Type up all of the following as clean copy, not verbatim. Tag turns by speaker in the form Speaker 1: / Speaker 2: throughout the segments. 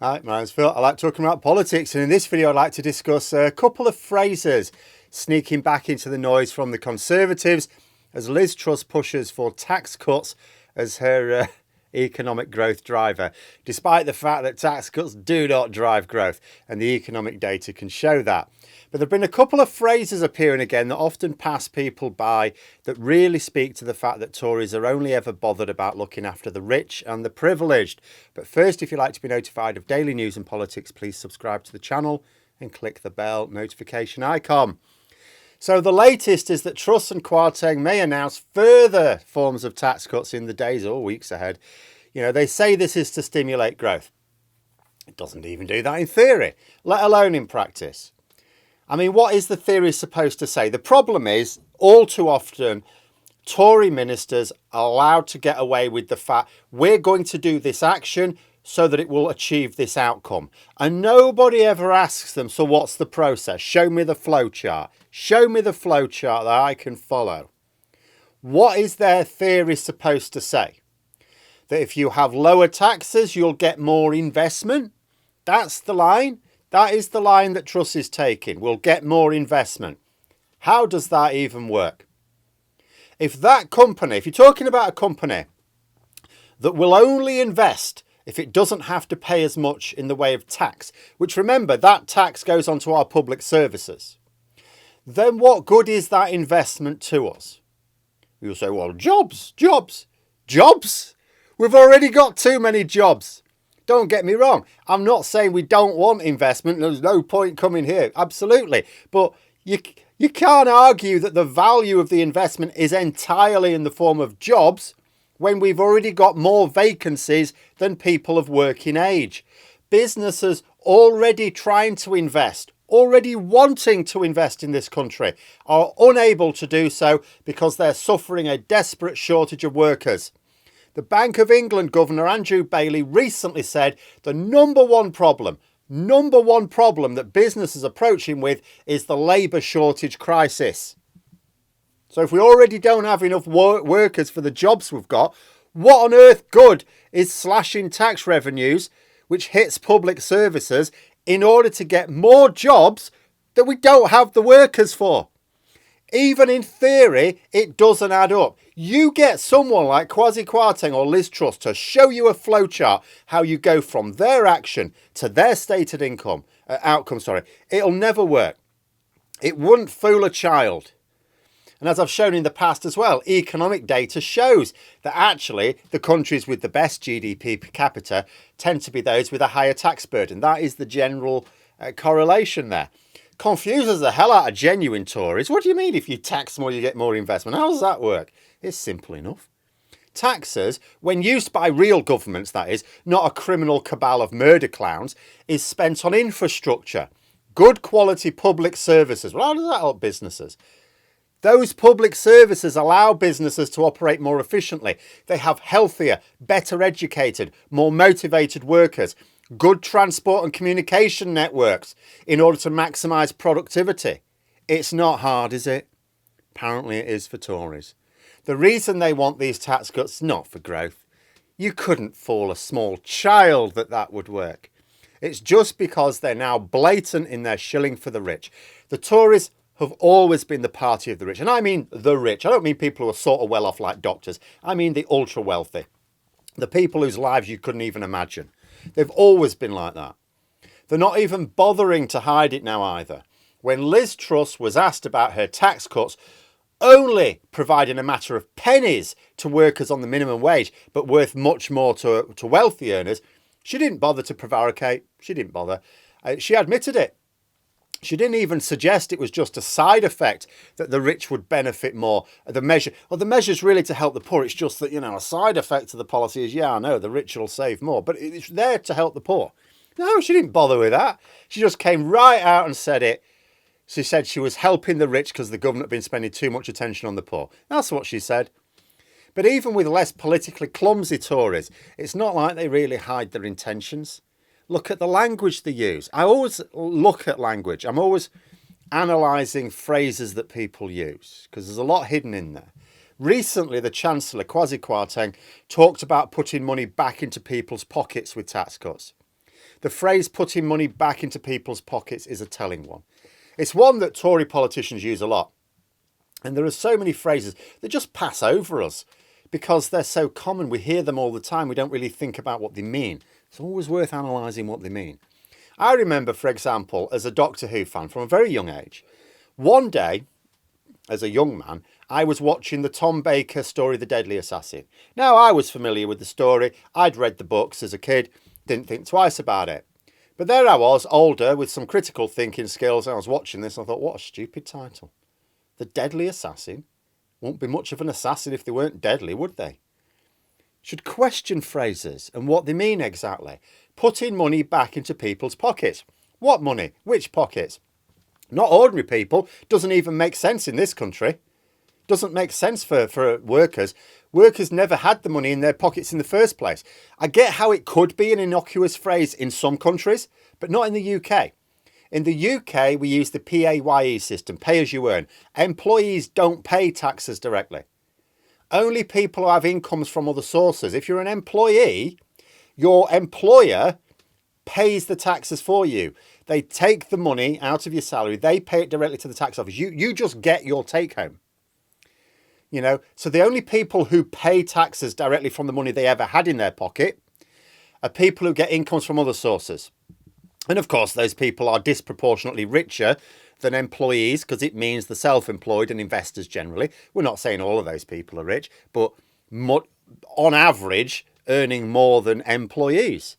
Speaker 1: Hi, my name's Phil. I like talking about politics, and in this video I'd like to discuss a couple of phrases sneaking back into the noise from the Conservatives as Liz Truss pushes for tax cuts as her economic growth driver, despite the fact that tax cuts do not drive growth, and the economic data can show that. But there have been a couple of phrases appearing again that often pass people by that really speak to the fact that Tories are only ever bothered about looking after the rich and the privileged. But first, if you'd like to be notified of daily news and politics, please subscribe to the channel and click the bell notification icon. So the latest is that Truss and Kwarteng may announce further forms of tax cuts in the days or weeks ahead. You know, they say this is to stimulate growth. It doesn't even do that in theory, let alone in practice. I mean, what is the theory supposed to say? The problem is, all too often, Tory ministers are allowed to get away with the fact we're going to do this action so that it will achieve this outcome. And nobody ever asks them, so what's the process? Show me the flowchart. Show me the flowchart that I can follow. What is their theory supposed to say? That if you have lower taxes, you'll get more investment? That's the line. That is the line that Truss is taking. We'll get more investment. How does that even work? If that company, if you're talking about a company that will only invest if it doesn't have to pay as much in the way of tax, which remember, that tax goes onto our public services, then what good is that investment to us? You'll say, well, jobs. We've already got too many jobs. Don't get me wrong. I'm not saying we don't want investment. There's no point coming here. Absolutely. But you can't argue that the value of the investment is entirely in the form of jobs when we've already got more vacancies than people of working age. Businesses already trying to invest, already wanting to invest in this country, are unable to do so because they're suffering a desperate shortage of workers. The Bank of England Governor Andrew Bailey recently said the number one problem that businesses approach him with is the labour shortage crisis. So if we already don't have enough workers for the jobs we've got, what on earth good is slashing tax revenues, which hits public services, in order to get more jobs that we don't have the workers for? Even in theory, it doesn't add up. You get someone like Kwasi Kwarteng or Liz Truss to show you a flowchart how you go from their action to their stated outcome. It'll never work. It wouldn't fool a child. And as I've shown in the past as well, economic data shows that actually the countries with the best GDP per capita tend to be those with a higher tax burden. That is the general correlation there. Confuses the hell out of genuine Tories. What do you mean if you tax more, you get more investment? How does that work? It's simple enough. Taxes, when used by real governments, that is, not a criminal cabal of murder clowns, is spent on infrastructure, good quality public services. Well, how does that help businesses? Those public services allow businesses to operate more efficiently. They have healthier, better educated, more motivated workers, good transport and communication networks in order to maximise productivity. It's not hard, is it? Apparently it is for Tories. The reason they want these tax cuts is not for growth. You couldn't fool a small child that would work. It's just because they're now blatant in their shilling for the rich. The Tories have always been the party of the rich. And I mean the rich. I don't mean people who are sort of well off like doctors. I mean the ultra wealthy. The people whose lives you couldn't even imagine. They've always been like that. They're not even bothering to hide it now either. When Liz Truss was asked about her tax cuts, only providing a matter of pennies to workers on the minimum wage, but worth much more to wealthy earners, she didn't bother to prevaricate. She didn't bother. She admitted it. She didn't even suggest it was just a side effect that the rich would benefit more. The measure's really to help the poor. It's just that, a side effect of the policy is, I know, the rich will save more, but it's there to help the poor. No, she didn't bother with that. She just came right out and said it. She said she was helping the rich because the government had been spending too much attention on the poor. That's what she said. But even with less politically clumsy Tories, it's not like they really hide their intentions. Look at the language they use. I always look at language. I'm always analysing phrases that people use because there's a lot hidden in there. Recently, the Chancellor, Kwasi Kwarteng, talked about putting money back into people's pockets with tax cuts. The phrase putting money back into people's pockets is a telling one. It's one that Tory politicians use a lot. And there are so many phrases that just pass over us because they're so common. We hear them all the time. We don't really think about what they mean. It's always worth analysing what they mean. I remember, for example, as a Doctor Who fan from a very young age, one day, as a young man, I was watching the Tom Baker story, The Deadly Assassin. Now, I was familiar with the story. I'd read the books as a kid, didn't think twice about it. But there I was, older, with some critical thinking skills. I was watching this and I thought, what a stupid title. The Deadly Assassin. Won't be much of an assassin if they weren't deadly, would they? Should question phrases and what they mean exactly. Putting money back into people's pockets. What money? Which pockets? Not ordinary people. Doesn't even make sense in this country. Doesn't make sense for workers. Workers never had the money in their pockets in the first place. I get how it could be an innocuous phrase in some countries, but not in the UK. In the UK, we use the PAYE system, pay as you earn. Employees don't pay taxes directly. Only people who have incomes from other sources. If you're an employee, your employer pays the taxes for you. They take the money out of your salary. They pay it directly to the tax office. You just get your take home. You know, so the only people who pay taxes directly from the money they ever had in their pocket are people who get incomes from other sources. And of course, those people are disproportionately richer than employees because it means the self-employed and investors generally. We're not saying all of those people are rich, but on average, earning more than employees.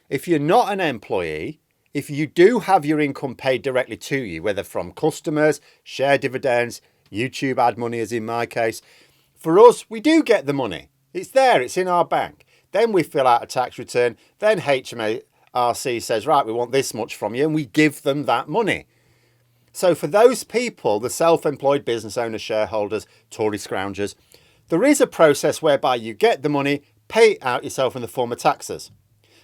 Speaker 1: If you're not an employee, if you do have your income paid directly to you, whether from customers, share dividends, YouTube ad money, as in my case, for us, we do get the money. It's there, it's in our bank. Then we fill out a tax return. Then HMRC says, right, we want this much from you, and we give them that money. So for those people, the self-employed business owners, shareholders, Tory scroungers, there is a process whereby you get the money, pay it out yourself in the form of taxes.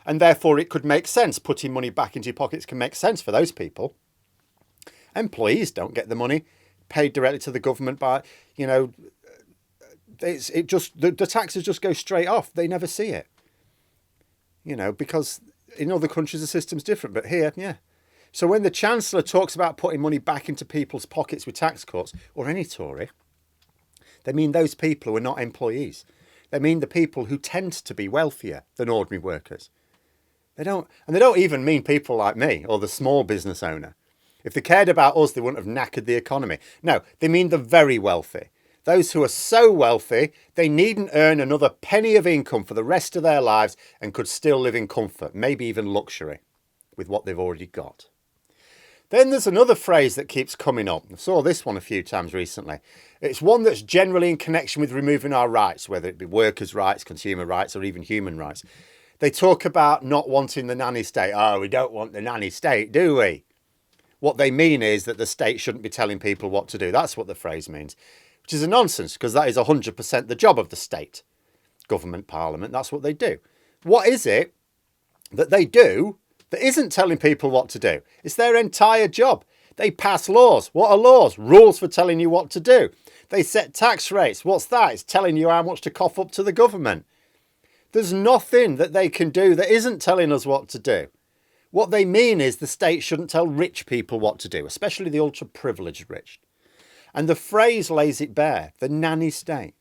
Speaker 1: And therefore it could make sense. Putting money back into your pockets can make sense for those people. Employees don't get the money paid directly to the government by, you know, the taxes just go straight off. They never see it. You know, because in other countries the system's different, but here, yeah. So when the Chancellor talks about putting money back into people's pockets with tax cuts, or any Tory, they mean those people who are not employees. They mean the people who tend to be wealthier than ordinary workers. They don't even mean people like me or the small business owner. If they cared about us, they wouldn't have knackered the economy. No, they mean the very wealthy. Those who are so wealthy, they needn't earn another penny of income for the rest of their lives and could still live in comfort, maybe even luxury, with what they've already got. Then there's another phrase that keeps coming up. I saw this one a few times recently. It's one that's generally in connection with removing our rights, whether it be workers' rights, consumer rights, or even human rights. They talk about not wanting the nanny state. Oh, we don't want the nanny state, do we? What they mean is that the state shouldn't be telling people what to do. That's what the phrase means, which is a nonsense because that is 100% the job of the state. Government, parliament, that's what they do. What is it that they do that isn't telling people what to do? It's their entire job. They pass laws. What are laws? Rules for telling you what to do. They set tax rates. What's that? It's telling you how much to cough up to the government. There's nothing that they can do that isn't telling us what to do. What they mean is the state shouldn't tell rich people what to do, especially the ultra-privileged rich. And the phrase lays it bare, the nanny state.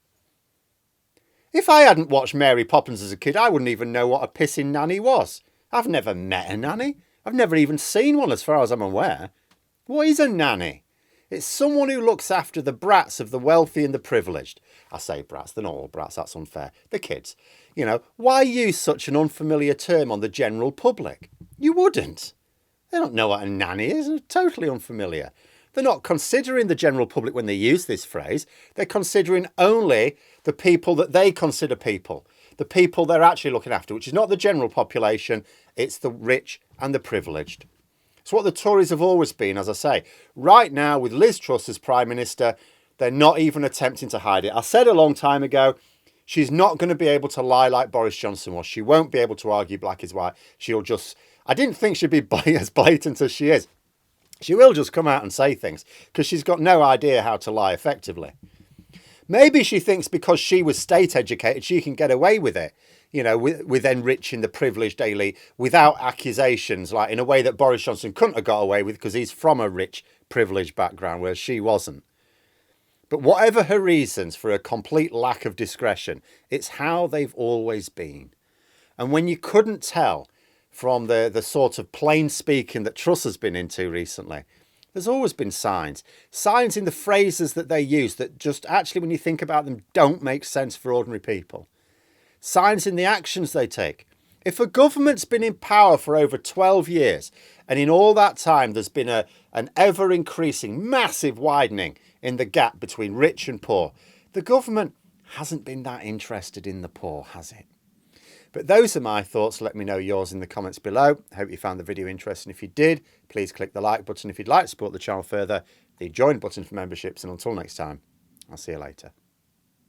Speaker 1: If I hadn't watched Mary Poppins as a kid, I wouldn't even know what a pissing nanny was. I've never met a nanny. I've never even seen one as far as I'm aware. What is a nanny? It's someone who looks after the brats of the wealthy and the privileged. I say brats, they're not all brats, that's unfair. The kids. You know, why use such an unfamiliar term on the general public? You wouldn't. They don't know what a nanny is. They're totally unfamiliar. They're not considering the general public when they use this phrase. They're considering only the people that they consider people. The people they're actually looking after, which is not the general population. It's the rich and the privileged. It's what the Tories have always been, as I say. Right now, with Liz Truss as Prime Minister, they're not even attempting to hide it. I said a long time ago, she's not going to be able to lie like Boris Johnson was. She won't be able to argue black is white. She'll just... I didn't think she'd be as blatant as she is. She will just come out and say things because she's got no idea how to lie effectively. Maybe she thinks because she was state educated, she can get away with it. with enriching the privileged elite without accusations, like in a way that Boris Johnson couldn't have got away with because he's from a rich, privileged background, whereas she wasn't. But whatever her reasons for a complete lack of discretion, it's how they've always been. And when you couldn't tell from the sort of plain speaking that Truss has been into recently, there's always been signs in the phrases that they use that just actually, when you think about them, don't make sense for ordinary people. Signs in the actions they take. If a government's been in power for over 12 years, and in all that time there's been an ever-increasing, massive widening in the gap between rich and poor, the government hasn't been that interested in the poor, has it? But those are my thoughts. Let me know yours in the comments below. I hope you found the video interesting. If you did, please click the like button if you'd like to support the channel further, the join button for memberships, and until next time, I'll see you later.